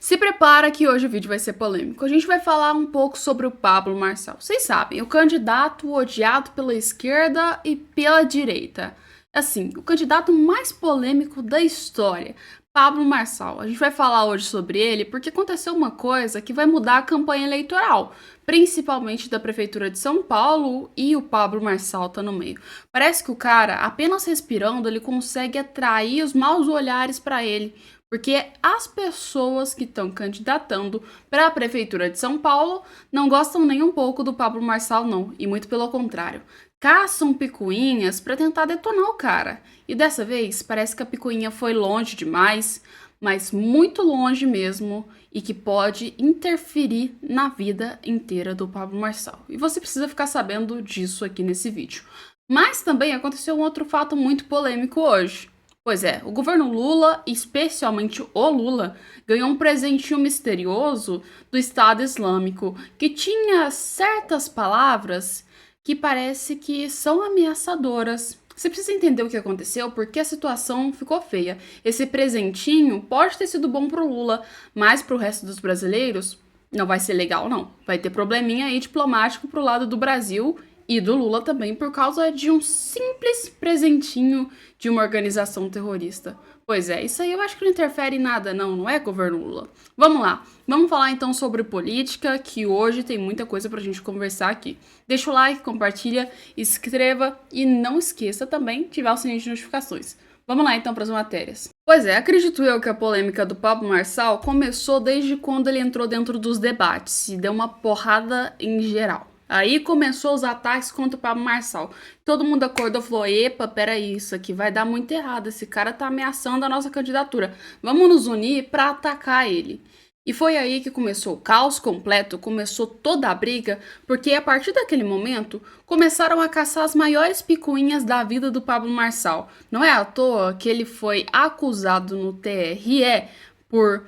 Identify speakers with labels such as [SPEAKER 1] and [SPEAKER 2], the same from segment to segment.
[SPEAKER 1] Se prepara que hoje o vídeo vai ser polêmico. A gente vai falar um pouco sobre o Pablo Marçal. Vocês sabem, o candidato odiado pela esquerda e pela direita. Assim, o candidato mais polêmico da história, Pablo Marçal. A gente vai falar hoje sobre ele porque aconteceu uma coisa que vai mudar a campanha eleitoral, principalmente da Prefeitura de São Paulo, e o Pablo Marçal tá no meio. Parece que o cara, apenas respirando, ele consegue atrair os maus olhares para ele. Porque as pessoas que estão candidatando para a Prefeitura de São Paulo não gostam nem um pouco do Pablo Marçal, não, e muito pelo contrário. Caçam picuinhas para tentar detonar o cara. E dessa vez parece que a picuinha foi longe demais, mas muito longe mesmo, e que pode interferir na vida inteira do Pablo Marçal. E você precisa ficar sabendo disso aqui nesse vídeo. Mas também aconteceu um outro fato muito polêmico hoje. Pois é, o governo Lula, especialmente o Lula, ganhou um presentinho misterioso do Estado Islâmico que tinha certas palavras que parece que são ameaçadoras. Você precisa entender o que aconteceu porque a situação ficou feia. Esse presentinho pode ter sido bom pro Lula, mas pro resto dos brasileiros não vai ser legal, não. Vai ter probleminha aí diplomático pro lado do Brasil e do Lula também por causa de um simples presentinho de uma organização terrorista. Pois é, isso aí eu acho que não interfere em nada não é, governo Lula? Vamos lá, vamos falar então sobre política, que hoje tem muita coisa pra gente conversar aqui. Deixa o like, compartilha, inscreva e não esqueça também de ativar o sininho de notificações. Vamos lá então para as matérias. Pois é, acredito eu que a polêmica do Pablo Marçal começou desde quando ele entrou dentro dos debates e deu uma porrada em geral. Aí começou os ataques contra o Pablo Marçal. Todo mundo acordou e falou: epa, peraí, isso aqui vai dar muito errado. Esse cara tá ameaçando a nossa candidatura. Vamos nos unir para atacar ele. E foi aí que começou o caos completo, começou toda a briga, porque a partir daquele momento começaram a caçar as maiores picuinhas da vida do Pablo Marçal. Não é à toa que ele foi acusado no TRE por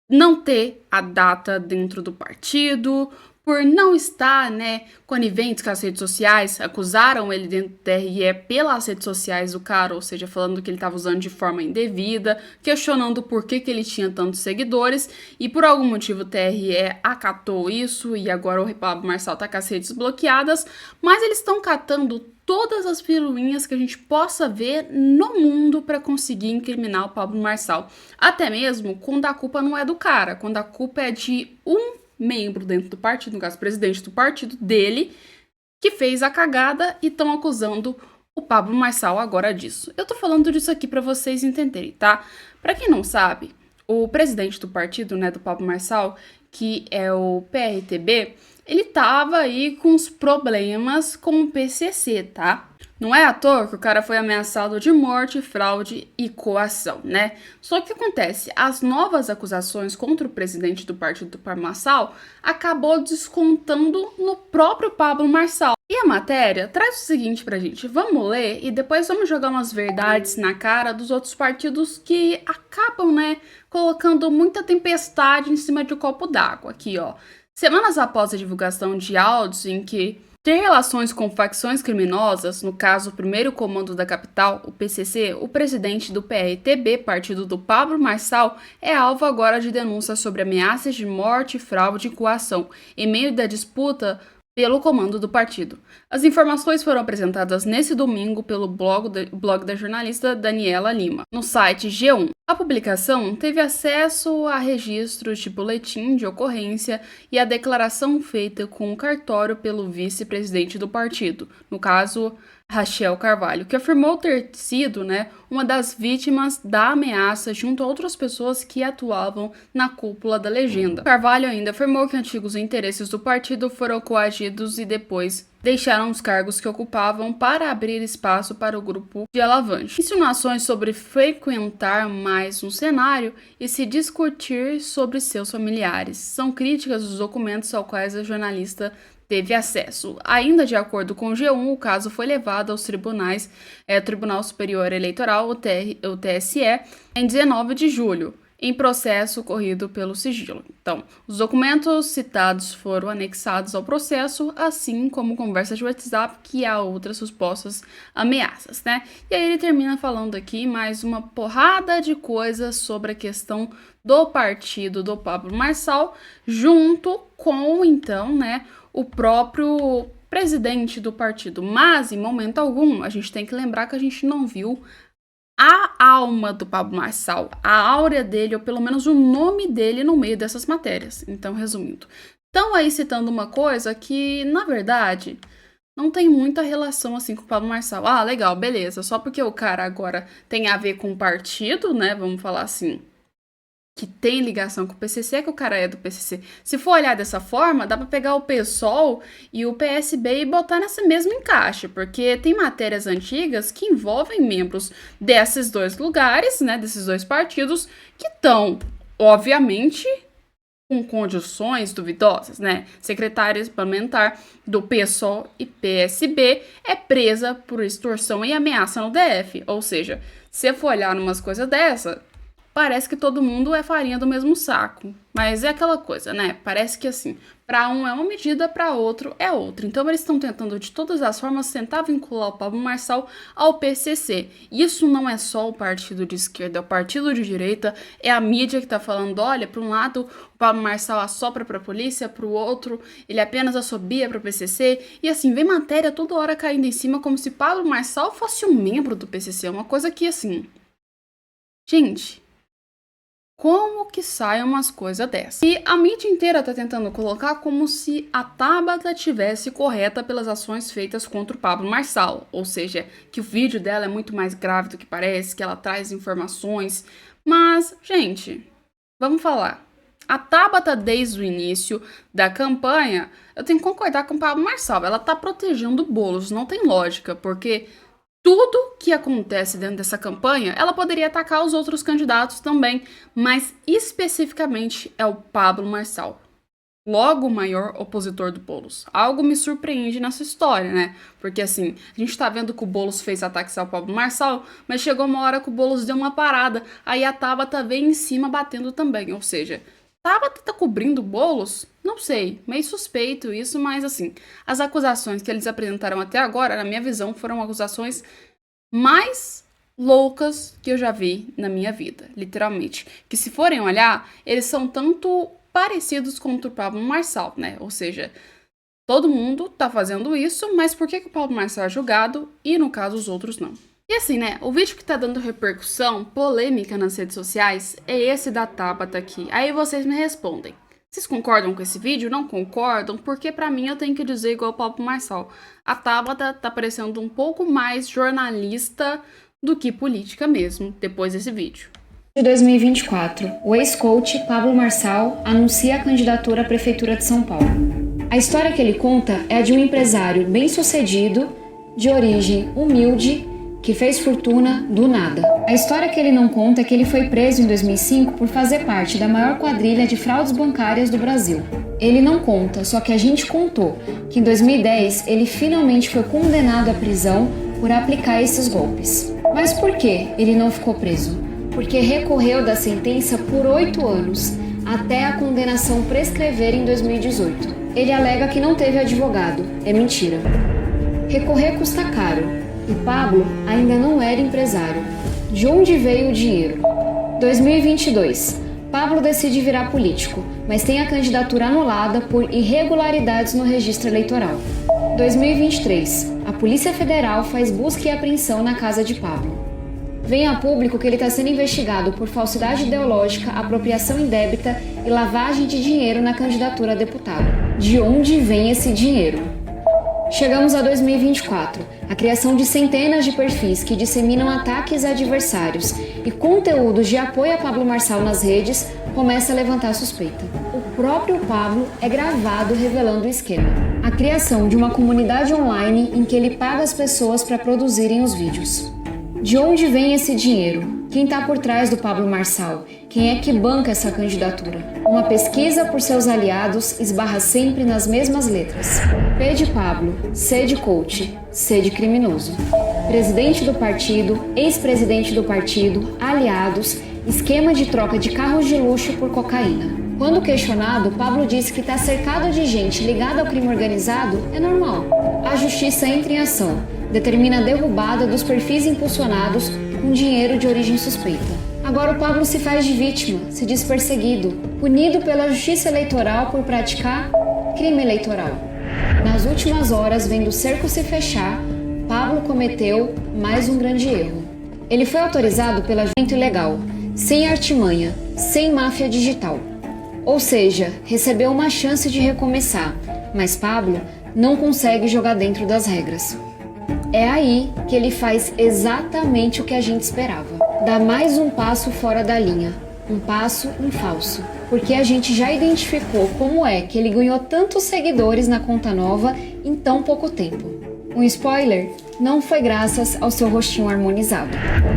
[SPEAKER 1] não ter a data dentro do partido, por não estar, conivente com as redes sociais, acusaram ele dentro do TRE pelas redes sociais do cara, ou seja, falando que ele estava usando de forma indevida, questionando por que ele tinha tantos seguidores, e por algum motivo o TRE acatou isso, e agora o Pablo Marçal tá com as redes bloqueadas, mas eles estão catando todas as piruinhas que a gente possa ver no mundo para conseguir incriminar o Pablo Marçal. Até mesmo quando a culpa não é do cara, quando a culpa é de um membro dentro do partido, no caso, presidente do partido dele, que fez a cagada e estão acusando o Pablo Marçal agora disso. Eu tô falando disso aqui para vocês entenderem, tá? Para quem não sabe, o presidente do partido, do Pablo Marçal, que é o PRTB, ele tava aí com uns problemas com o PCC, tá? Não é à toa que o cara foi ameaçado de morte, fraude e coação, né? Só que o que acontece? As novas acusações contra o presidente do partido do Pablo Marçal acabou descontando no próprio Pablo Marçal. E a matéria traz o seguinte pra gente, vamos ler e depois vamos jogar umas verdades na cara dos outros partidos que acabam, colocando muita tempestade em cima de um copo d'água. Aqui, ó. Semanas após a divulgação de áudios em que ter relações com facções criminosas, no caso o primeiro comando da capital, o PCC, o presidente do PRTB, partido do Pablo Marçal, é alvo agora de denúncias sobre ameaças de morte, fraude e coação, em meio da disputa pelo comando do partido. As informações foram apresentadas nesse domingo pelo blog da jornalista Daniela Lima, no site G1. A publicação teve acesso a registros de boletim de ocorrência e a declaração feita com o cartório pelo vice-presidente do partido, no caso, Rachel Carvalho, que afirmou ter sido, uma das vítimas da ameaça junto a outras pessoas que atuavam na cúpula da legenda. Carvalho ainda afirmou que antigos interesses do partido foram coagidos e depois deixaram os cargos que ocupavam para abrir espaço para o grupo de alavanche. Insinuações sobre frequentar mais um cenário e se discutir sobre seus familiares. São críticas dos documentos aos quais a jornalista teve acesso. Ainda de acordo com o G1, o caso foi levado aos tribunais, Tribunal Superior Eleitoral, o TSE, em 19 de julho, em processo corrido pelo sigilo. Então, os documentos citados foram anexados ao processo, assim como conversas de WhatsApp que há outras supostas ameaças, né? E aí ele termina falando aqui mais uma porrada de coisas sobre a questão do partido do Pablo Marçal, junto com, então, né, o próprio presidente do partido. Mas, em momento algum, a gente tem que lembrar que a gente não viu a alma do Pablo Marçal, a áurea dele, ou pelo menos o nome dele no meio dessas matérias. Então, resumindo. Estão aí citando uma coisa que, na verdade, não tem muita relação assim com o Pablo Marçal. Ah, legal, beleza. Só porque o cara agora tem a ver com o partido, né? Vamos falar assim, que tem ligação com o PCC, que o cara é do PCC. Se for olhar dessa forma, dá pra pegar o PSOL e o PSB e botar nesse mesmo encaixe, porque tem matérias antigas que envolvem membros desses dois lugares, né, desses dois partidos, que estão, obviamente, com condições duvidosas, né? Secretária parlamentar do PSOL e PSB é presa por extorsão e ameaça no DF. Ou seja, se for olhar numas coisas dessa, parece que todo mundo é farinha do mesmo saco. Mas é aquela coisa, né? Parece que assim, para um é uma medida, para outro é outra. Então eles estão tentando de todas as formas tentar vincular o Pablo Marçal ao PCC. Isso não é só o partido de esquerda, é o partido de direita, é a mídia que tá falando, olha, para um lado o Pablo Marçal assopra para a polícia, para o outro ele apenas assobia para o PCC. E assim, vem matéria toda hora caindo em cima como se Pablo Marçal fosse um membro do PCC. É uma coisa que assim, gente, como que saem umas coisas dessas? E a mídia inteira tá tentando colocar como se a Tabata tivesse correta pelas ações feitas contra o Pablo Marçal. Ou seja, que o vídeo dela é muito mais grave do que parece, que ela traz informações. Mas, gente, vamos falar. A Tabata, desde o início da campanha, eu tenho que concordar com o Pablo Marçal. Ela tá protegendo o Boulos, não tem lógica, porque tudo que acontece dentro dessa campanha, ela poderia atacar os outros candidatos também, mas especificamente é o Pablo Marçal, logo o maior opositor do Boulos. Algo me surpreende nessa história, né? Porque assim, a gente tá vendo que o Boulos fez ataques ao Pablo Marçal, mas chegou uma hora que o Boulos deu uma parada, aí a Tabata veio em cima batendo também, ou seja, Tabata tá cobrindo o Boulos? Não sei, meio suspeito isso, mas assim, as acusações que eles apresentaram até agora, na minha visão, foram acusações mais loucas que eu já vi na minha vida, literalmente. Que se forem olhar, eles são tanto parecidos contra o Pablo Marçal, né? Ou seja, todo mundo tá fazendo isso, mas por que o Pablo Marçal é julgado e, no caso, os outros não? E assim, né, o vídeo que tá dando repercussão, polêmica nas redes sociais, é esse da Tabata aqui. Aí vocês me respondem. Vocês concordam com esse vídeo? Não concordam? Porque pra mim eu tenho que dizer igual o Pablo Marçal. A Tabata tá parecendo um pouco mais jornalista do que política mesmo, depois desse vídeo.
[SPEAKER 2] De 2024, o ex-coach Pablo Marçal anuncia a candidatura à Prefeitura de São Paulo. A história que ele conta é a de um empresário bem-sucedido, de origem humilde, que fez fortuna do nada. A história que ele não conta é que ele foi preso em 2005 por fazer parte da maior quadrilha de fraudes bancárias do Brasil. Ele não conta, só que a gente contou que em 2010 ele finalmente foi condenado à prisão por aplicar esses golpes. Mas por que ele não ficou preso? Porque recorreu da sentença por 8 anos, até a condenação prescrever em 2018. Ele alega que não teve advogado. É mentira. Recorrer custa caro. E Pablo ainda não era empresário. De onde veio o dinheiro? 2022. Pablo decide virar político, mas tem a candidatura anulada por irregularidades no registro eleitoral. 2023. A Polícia Federal faz busca e apreensão na casa de Pablo. Vem a público que ele está sendo investigado por falsidade ideológica, apropriação indébita e lavagem de dinheiro na candidatura a deputado. De onde vem esse dinheiro? Chegamos a 2024, a criação de centenas de perfis que disseminam ataques a adversários e conteúdos de apoio a Pablo Marçal nas redes começa a levantar suspeita. O próprio Pablo é gravado revelando o esquema. A criação de uma comunidade online em que ele paga as pessoas para produzirem os vídeos. De onde vem esse dinheiro? Quem está por trás do Pablo Marçal? Quem é que banca essa candidatura? Uma pesquisa por seus aliados esbarra sempre nas mesmas letras. P de Pablo, C de coach, C de criminoso. Presidente do partido, ex-presidente do partido, aliados esquema de troca de carros de luxo por cocaína. Quando questionado, Pablo disse que estar cercado de gente ligada ao crime organizado é normal. A justiça entra em ação, determina a derrubada dos perfis impulsionados com dinheiro de origem suspeita. Agora o Pablo se faz de vítima, se diz perseguido, punido pela justiça eleitoral por praticar crime eleitoral. Nas últimas horas, vendo o cerco se fechar, Pablo cometeu mais um grande erro. Ele foi autorizado pelo agente ilegal, sem artimanha, sem máfia digital. Ou seja, recebeu uma chance de recomeçar, mas Pablo não consegue jogar dentro das regras. É aí que ele faz exatamente o que a gente esperava. Dá mais um passo fora da linha, um passo em falso. Porque a gente já identificou como é que ele ganhou tantos seguidores na conta nova em tão pouco tempo. Um spoiler, não foi graças ao seu rostinho harmonizado.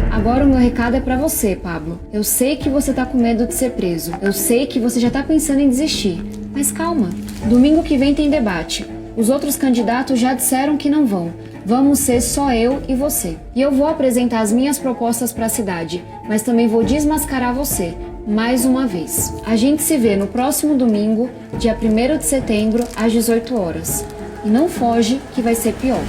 [SPEAKER 2] Agora o meu recado é pra você, Pablo. Eu sei que você tá com medo de ser preso. Eu sei que você já tá pensando em desistir. Mas calma, domingo que vem tem debate. Os outros candidatos já disseram que não vão. Vamos ser só eu e você. E eu vou apresentar as minhas propostas para a cidade, mas também vou desmascarar você, mais uma vez. A gente se vê no próximo domingo, dia 1º de setembro, às 18 horas. E não foge, que vai ser pior.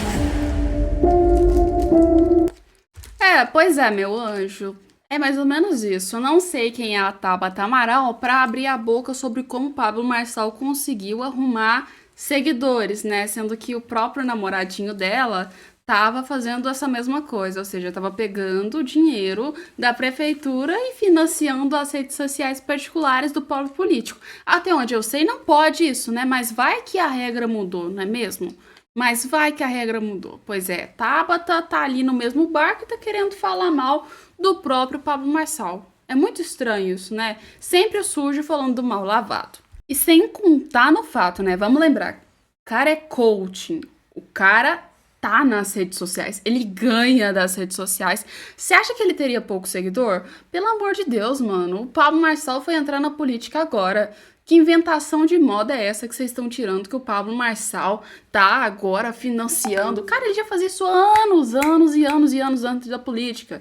[SPEAKER 1] Pois é, meu anjo. É mais ou menos isso. Eu não sei quem é a Tabata Amaral para abrir a boca sobre como Pablo Marçal conseguiu arrumar seguidores, né? Sendo que o próprio namoradinho dela tava fazendo essa mesma coisa, ou seja, tava pegando o dinheiro da prefeitura e financiando as redes sociais particulares do pobre político. Até onde eu sei, não pode isso, né? Mas vai que a regra mudou, não é mesmo? Mas vai que a regra mudou. Pois é, Tabata tá ali no mesmo barco e tá querendo falar mal do próprio Pablo Marçal. É muito estranho isso, né? Sempre o sujo falando do mal lavado. E sem contar no fato, né? Vamos lembrar, o cara é coaching, o cara tá nas redes sociais, ele ganha das redes sociais. Você acha que ele teria pouco seguidor? Pelo amor de Deus, mano, o Pablo Marçal foi entrar na política agora. Que inventação de moda é essa que vocês estão tirando que o Pablo Marçal tá agora financiando? Cara, ele já fazia isso anos e anos antes da política.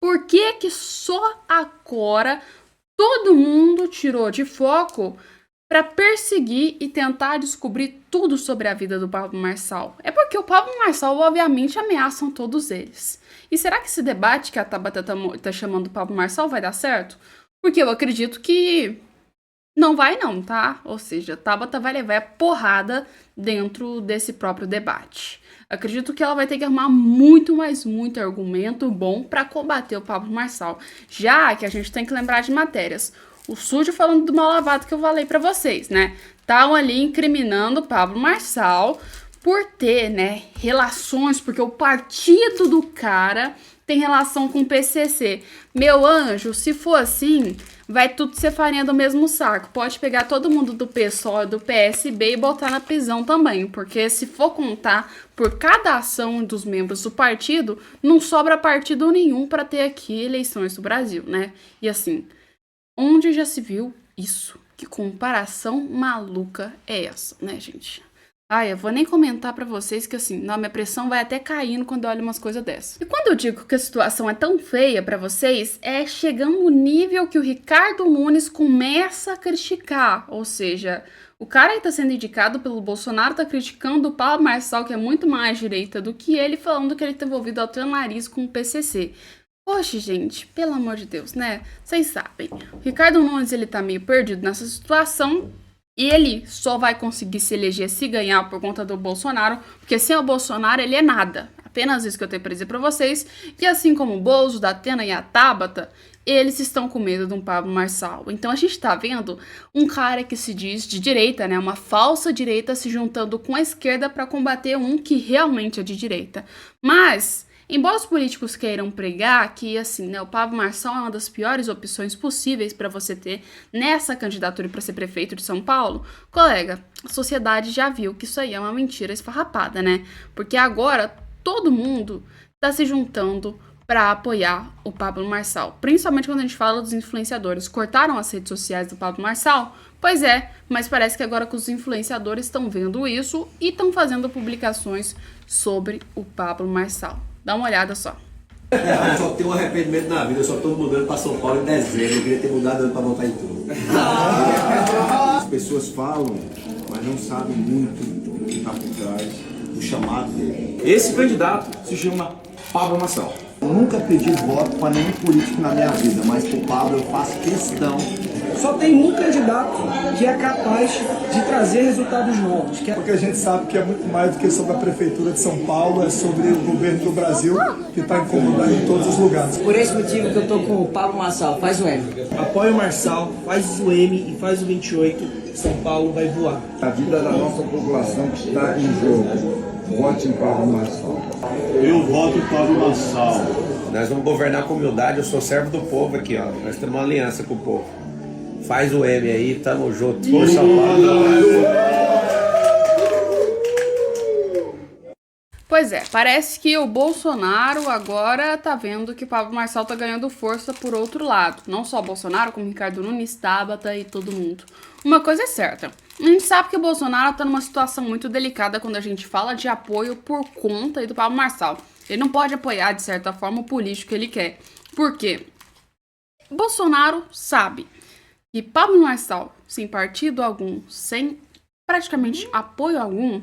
[SPEAKER 1] Por que que só agora todo mundo tirou de foco para perseguir e tentar descobrir tudo sobre a vida do Pablo Marçal? É porque o Pablo Marçal, obviamente, ameaçam todos eles. E será que esse debate que a Tabata tá chamando o Pablo Marçal vai dar certo? Porque eu acredito que não vai não, tá? Ou seja, a Tabata vai levar porrada dentro desse próprio debate. Acredito que ela vai ter que arrumar muito argumento bom para combater o Pablo Marçal. Já que a gente tem que lembrar de matérias. O sujo falando do mal lavado que eu falei pra vocês, né? Estavam ali incriminando o Pablo Marçal por ter, né, relações, porque o partido do cara tem relação com o PCC. Meu anjo, se for assim, vai tudo ser farinha do mesmo saco. Pode pegar todo mundo do PSOL e do PSB e botar na prisão também, porque se for contar por cada ação dos membros do partido, não sobra partido nenhum para ter aqui eleições do Brasil, né? E assim, onde já se viu isso? Que comparação maluca é essa, né, gente? Eu vou nem comentar pra vocês que assim, não, minha pressão vai até caindo quando eu olho umas coisas dessas. E quando eu digo que a situação é tão feia pra vocês, é chegando no nível que o Ricardo Nunes começa a criticar. Ou seja, o cara aí tá sendo indicado pelo Bolsonaro, tá criticando o Pablo Marçal, que é muito mais direita do que ele, falando que ele tá envolvido ao nariz com o PCC. Poxa, gente, pelo amor de Deus, né? Vocês sabem, o Ricardo Nunes, ele tá meio perdido nessa situação. E ele só vai conseguir se eleger se ganhar por conta do Bolsonaro, porque sem o Bolsonaro ele é nada. Apenas isso que eu tenho para dizer para vocês. E assim como o Bozo, da Atena e a Tabata, eles estão com medo de um Pablo Marçal. Então a gente tá vendo um cara que se diz de direita, né? Uma falsa direita se juntando com a esquerda para combater um que realmente é de direita. Mas embora os políticos queiram pregar que, assim, né, o Pablo Marçal é uma das piores opções possíveis para você ter nessa candidatura para ser prefeito de São Paulo, colega, a sociedade já viu que isso aí é uma mentira esfarrapada, né? Porque agora todo mundo tá se juntando para apoiar o Pablo Marçal, principalmente quando a gente fala dos influenciadores. Cortaram as redes sociais do Pablo Marçal? Pois é, mas parece que agora que os influenciadores estão vendo isso e estão fazendo publicações sobre o Pablo Marçal. Dá uma olhada só.
[SPEAKER 3] Eu só tenho um arrependimento na vida, eu só tô mudando para São Paulo em dezembro, eu queria ter mudado antes para voltar em tudo.
[SPEAKER 4] As pessoas falam, mas não sabem muito o que está por trás do chamado dele.
[SPEAKER 5] Esse candidato se chama Pablo Marçal.
[SPEAKER 4] Eu nunca pedi voto para nenhum político na minha vida, mas pro Pablo eu faço questão.
[SPEAKER 6] Só tem um candidato que é capaz de trazer resultados novos.
[SPEAKER 7] Porque a gente sabe que é muito mais do que sobre a Prefeitura de São Paulo, é sobre o governo do Brasil, que está incomodando em todos os lugares.
[SPEAKER 6] Por esse motivo que eu tô com o Pablo Marçal, faz o M. Apoia o Marçal, faz o M e faz o 28, São Paulo vai voar.
[SPEAKER 4] A vida da nossa população que está em jogo. Vote em Pablo Marçal.
[SPEAKER 8] Eu voto em Pablo Marçal.
[SPEAKER 3] Nós vamos governar com humildade, eu sou servo do povo aqui, ó. Nós temos uma aliança com o povo. Faz o M aí, tamo junto. Força, Pablo.
[SPEAKER 1] Pois é, parece que o Bolsonaro agora tá vendo que o Pablo Marçal tá ganhando força por outro lado. Não só o Bolsonaro, como o Ricardo Nunes, Tabata e todo mundo. Uma coisa é certa, a gente sabe que o Bolsonaro tá numa situação muito delicada quando a gente fala de apoio por conta aí do Pablo Marçal. Ele não pode apoiar, de certa forma, o político que ele quer. Por quê? Bolsonaro sabe que Pablo Marçal, sem partido algum, sem praticamente apoio algum,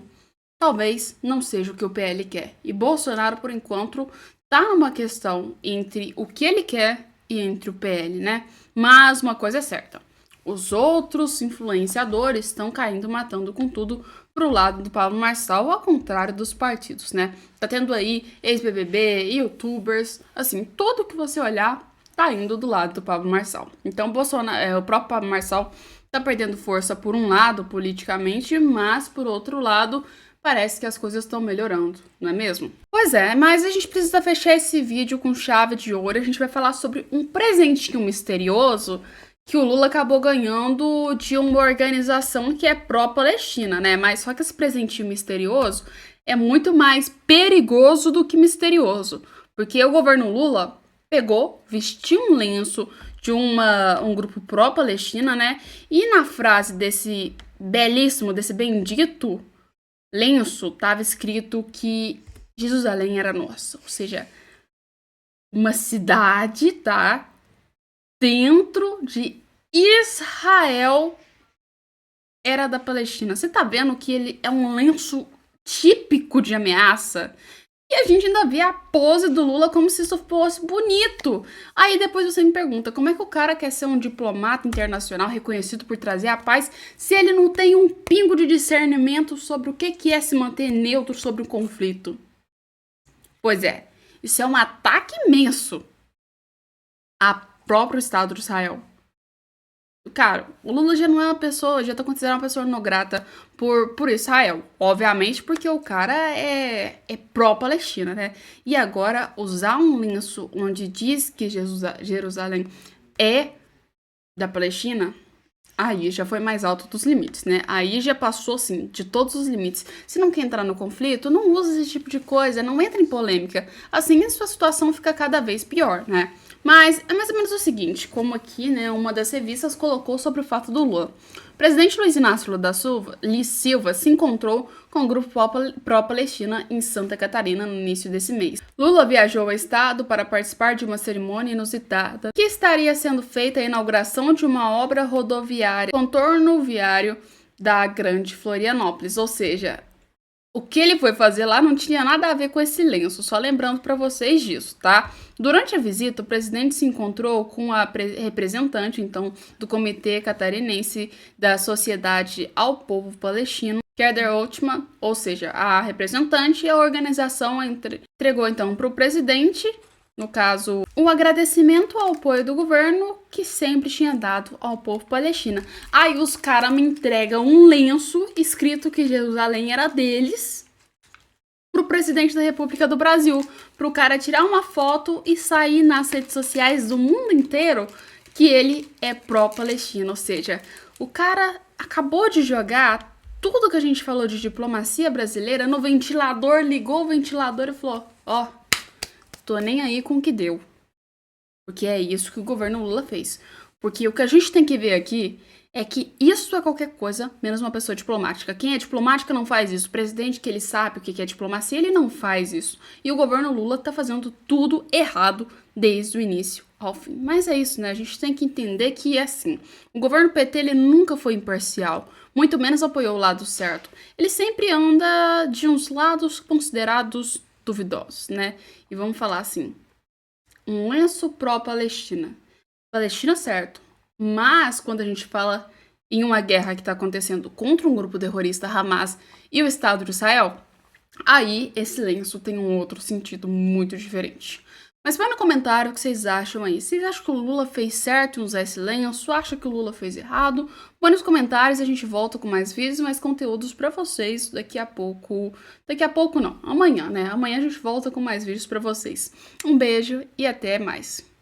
[SPEAKER 1] talvez não seja o que o PL quer. E Bolsonaro, por enquanto, tá numa questão entre o que ele quer e entre o PL, né? Mas uma coisa é certa, os outros influenciadores estão caindo matando com tudo pro lado do Pablo Marçal, ao contrário dos partidos, né? Tá tendo aí ex-BBB, youtubers, assim, tudo que você olhar tá indo do lado do Pablo Marçal. Então o próprio Pablo Marçal tá perdendo força por um lado politicamente, mas por outro lado parece que as coisas estão melhorando, não é mesmo? Pois é, mas a gente precisa fechar esse vídeo com chave de ouro. A gente vai falar sobre um presentinho misterioso que o Lula acabou ganhando de uma organização que é pró-Palestina, né? Mas só que esse presentinho misterioso é muito mais perigoso do que misterioso, porque o governo Lula pegou, vestiu um lenço de um grupo pró-Palestina, né? E na frase desse belíssimo, desse bendito lenço, tava escrito que Jerusalém era nossa, ou seja, uma cidade, tá? Dentro de Israel era da Palestina. Você tá vendo que ele é um lenço típico de ameaça? E a gente ainda vê a pose do Lula como se isso fosse bonito. Aí depois você me pergunta, como é que o cara quer ser um diplomata internacional reconhecido por trazer a paz se ele não tem um pingo de discernimento sobre o que é se manter neutro sobre o conflito? Pois é, isso é um ataque imenso a próprio Estado de Israel. Cara, o Lula já não é uma pessoa, já tá considerado uma pessoa não grata por Israel. Obviamente porque o cara é pró-Palestina, né? E agora usar um lenço onde diz que Jerusalém é da Palestina, aí já foi mais alto dos limites, né? Aí já passou, assim, de todos os limites. Se não quer entrar no conflito, não usa esse tipo de coisa, não entra em polêmica. Assim, a sua situação fica cada vez pior, né? Mas é mais ou menos o seguinte, como aqui, né, uma das revistas colocou sobre o fato do Lula. O presidente Luiz Inácio Lula da Silva se encontrou com o grupo pró-Palestina em Santa Catarina no início desse mês. Lula viajou ao estado para participar de uma cerimônia inusitada que estaria sendo feita a inauguração de uma obra rodoviária, contorno viário da Grande Florianópolis, ou seja, o que ele foi fazer lá não tinha nada a ver com esse lenço, só lembrando para vocês disso, tá? Durante a visita, o presidente se encontrou com a representante, então, do Comitê Catarinense da Sociedade ao Povo Palestino, Keder Altman, ou seja, a representante, e a organização entregou, então, para o presidente, no caso, um agradecimento ao apoio do governo que sempre tinha dado ao povo palestino. Aí os caras me entregam um lenço escrito que Jerusalém era deles pro presidente da República do Brasil, pro cara tirar uma foto e sair nas redes sociais do mundo inteiro que ele é pró-Palestina. Ou seja, o cara acabou de jogar tudo que a gente falou de diplomacia brasileira no ventilador, ligou o ventilador e falou, ó, tô nem aí com o que deu. Porque é isso que o governo Lula fez. Porque o que a gente tem que ver aqui é que isso é qualquer coisa menos uma pessoa diplomática. Quem é diplomática não faz isso. O presidente, que ele sabe o que é diplomacia, ele não faz isso. E o governo Lula tá fazendo tudo errado desde o início ao fim. Mas é isso, né? A gente tem que entender que é assim. O governo PT, ele nunca foi imparcial, muito menos apoiou o lado certo. Ele sempre anda de uns lados considerados duvidosos, né? E vamos falar assim, um lenço pró-Palestina. Palestina, certo. Mas quando a gente fala em uma guerra que está acontecendo contra um grupo terrorista, Hamas, e o Estado de Israel, aí esse lenço tem um outro sentido muito diferente. Mas põe no comentário o que vocês acham aí. Vocês acham que o Lula fez certo em usar esse lenço? Acha que o Lula fez errado? Põe nos comentários e a gente volta com mais vídeos, mais conteúdos pra vocês daqui a pouco. Daqui a pouco não, amanhã, né? Amanhã a gente volta com mais vídeos pra vocês. Um beijo e até mais.